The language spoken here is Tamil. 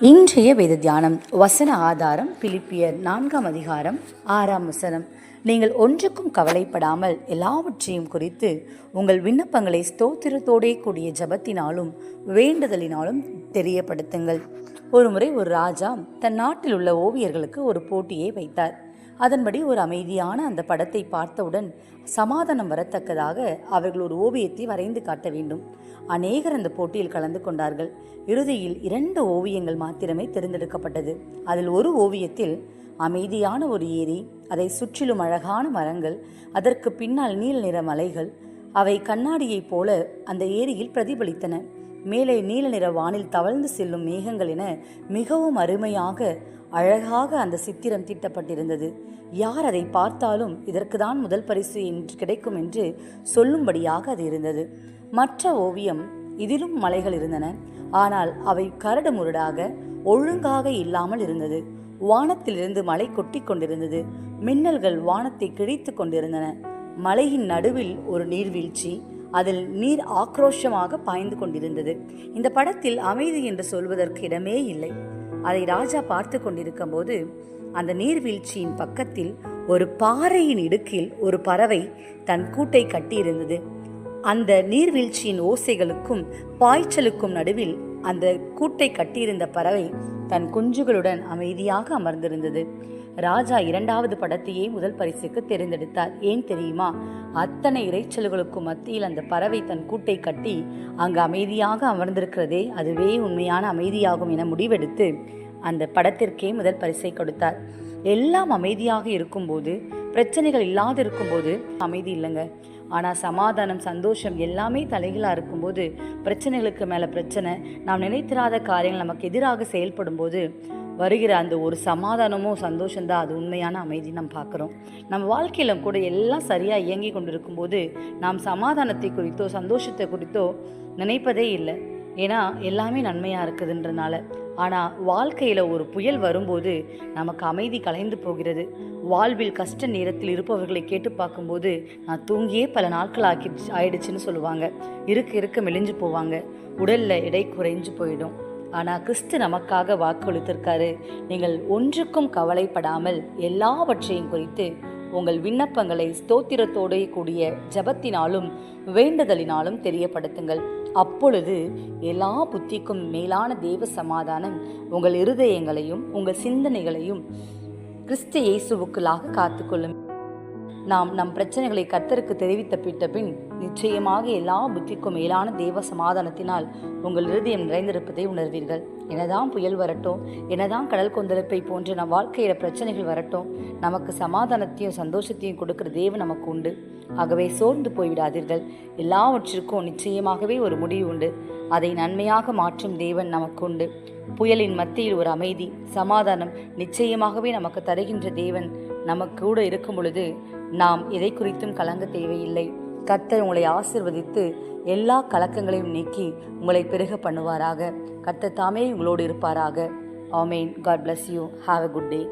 இன்றைய வேத தியானம் வசன ஆதாரம் பிலிப்பியர் 4ஆம் அதிகாரம் 6ஆம் வசனம். நீங்கள் ஒன்றுக்கும் கவலைப்படாமல் எல்லாவற்றையும் குறித்து உங்கள் விண்ணப்பங்களை ஸ்தோத்திரத்தோடே கூடிய ஜபத்தினாலும் வேண்டுதலினாலும் தெரியப்படுத்துங்கள். ஒருமுறை ஒரு ராஜா தன் நாட்டில் உள்ள ஓவியர்களுக்கு ஒரு போட்டியை வைத்தார். அதன்படி ஒரு அமைதியான அந்த படத்தை பார்த்தவுடன் சமாதானம் வரத்தக்கதாக அவர்கள் ஒரு ஓவியத்தை வரைந்து காட்ட வேண்டும். அநேகர் அந்த போட்டியில் கலந்து கொண்டார்கள். இறுதியில் 2 ஓவியங்கள் மாத்திரமே தேர்ந்தெடுக்கப்பட்டது. அதில் ஒரு ஓவியத்தில் அமைதியான ஒரு ஏரி, அதை சுற்றிலும் அழகான மரங்கள், அதற்கு பின்னால் நீல நிற மலைகள், அவை கண்ணாடியைப் போல அந்த ஏரியில் பிரதிபலித்தன. மேலே நீல நிற வானில் தவழ்ந்து செல்லும் மேகங்கள் என மிகவும் அருமையாக அழகாக அந்த சித்திரம் தீட்டப்பட்டிருந்தது. யார் அதை பார்த்தாலும் இதற்கு தான் முதல் பரிசு என்று கிடைக்கும் என்று சொல்லும்படியாக அது இருந்தது. மற்ற ஓவியம், இதிலும் மலைகள் இருந்தன, ஆனால் அவை கரடு முரடாக ஒழுங்காக இல்லாமல் இருந்தது. வானத்திலிருந்து மழை கொட்டி கொண்டிருந்தது. மின்னல்கள் வானத்தை கிழித்து கொண்டிருந்தன. மலையின் நடுவில் ஒரு நீர்வீழ்ச்சி, அதில் நீர் ஆக்ரோஷமாக பாய்ந்து கொண்டிருந்தது. இந்த படத்தில் அமைதி என்று சொல்வதற்கு இடமே இல்லை. அதை ராஜா பார்த்து கொண்டிருக்கும் போது அந்த நீர்வீழ்ச்சியின் பக்கத்தில் ஒரு பாறையின் இடுக்கில் ஒரு பறவை தன் கூட்டை கட்டியிருந்தது. அந்த நீர்வீழ்ச்சியின் ஓசைகளுக்கும் பாய்ச்சலுக்கும் நடுவில் அந்த கூட்டை கட்டியிருந்த பறவை தன் குஞ்சுகளுடன் அமைதியாக அமர்ந்திருந்தது. ராஜா 2வது படத்தையே முதல் பரிசுக்கு தேர்ந்தெடுத்தார். ஏன் தெரியுமா? அத்தனை இறைச்சல்களுக்கும் மத்தியில் அந்த பறவை தன் கூட்டை கட்டி அங்கு அமைதியாக அமர்ந்திருக்கிறதே, அதுவே உண்மையான அமைதியாகும் என முடிவெடுத்து அந்த படத்திற்கே முதல் பரிசை கொடுத்தார். எல்லாம் அமைதியாக இருக்கும்போது, பிரச்சனைகள் இல்லாது இருக்கும்போது அமைதி இல்லைங்க. ஆனால் சமாதானம், சந்தோஷம் எல்லாமே தலைகளாக இருக்கும்போது, பிரச்சனைகளுக்கு மேலே பிரச்சனை, நாம் நினைத்திராத காரியங்கள் நமக்கு எதிராக செயல்படும் போது வருகிற அந்த ஒரு சமாதானமோ சந்தோஷம்தான் அது உண்மையான அமைதி நாம் பார்க்குறோம். நம்ம வாழ்க்கையில் கூட எல்லாம் சரியாக இயங்கி கொண்டிருக்கும் போது நாம் சமாதானத்தை குறித்தோ சந்தோஷத்தை குறித்தோ நினைப்பதே இல்லை. ஏன்னா எல்லாமே நன்மையாக இருக்குதுன்றனால. ஆனால் வாழ்க்கையில் ஒரு புயல் வரும்போது நமக்கு அமைதி கலைந்து போகிறது. வாழ்வில் கஷ்ட நேரத்தில் இருப்பவர்களை கேட்டு பார்க்கும்போது, நான் தூங்கியே பல நாட்கள் ஆயிடுச்சுன்னு சொல்லுவாங்க. இருக்க மெலிஞ்சு போவாங்க. உடலில் எடை குறைஞ்சு போயிடும். ஆனால் கிறிஸ்து நமக்காக வாக்களித்திருக்காரு. நீங்கள் ஒன்றுக்கும் கவலைப்படாமல் எல்லாவற்றையும் குறித்து உங்கள் விண்ணப்பங்களை ஸ்தோத்திரத்தோடு கூடிய ஜபத்தினாலும் வேண்டுதலினாலும் தெரியப்படுத்துங்கள். அப்பொழுது எல்லா புத்திக்கும் மேலான தேவ சமாதானம் உங்கள் இருதயங்களையும் உங்கள் சிந்தனைகளையும் கிறிஸ்து இயேசுவுக்குள்ளாக காத்துக்கொள்ளும். நாம் நம் பிரச்சனைகளை கர்த்தருக்கு தெரிவித்த பின் நிச்சயமாக எல்லா புத்திக்கும் மேலான தேவ சமாதானத்தினால் உங்கள் இருதயம் நிறைந்திருப்பதை உணர்வீர்கள். என்னதான் புயல் வரட்டும், என்னதான் கடல் கொந்தளிப்பை போன்ற நம் வாழ்க்கையில பிரச்சனைகள் வரட்டும், நமக்கு சமாதானத்தையும் சந்தோஷத்தையும் கொடுக்கிற தேவன் நமக்கு உண்டு. ஆகவே சோர்ந்து போய்விடாதீர்கள். எல்லாவற்றிற்கும் நிச்சயமாகவே ஒரு முடிவு உண்டு. அதை நன்மையாக மாற்றும் தேவன் நமக்கு உண்டு. புயலின் மத்தியில் ஒரு அமைதி, சமாதானம் நிச்சயமாகவே நமக்கு தருகின்ற தேவன் நமக்கு கூட இருக்கும் பொழுது நாம் எதை குறித்தும் கலங்க தேவையில்லை. கர்த்தர் உங்களை ஆசீர்வதித்து எல்லா கலக்கங்களையும் நீக்கி உங்களை பெருக பண்ணுவாராக. கர்த்தர் தாமே உங்களோடு இருப்பாராக. ஆமேன். God bless you. Have a good day.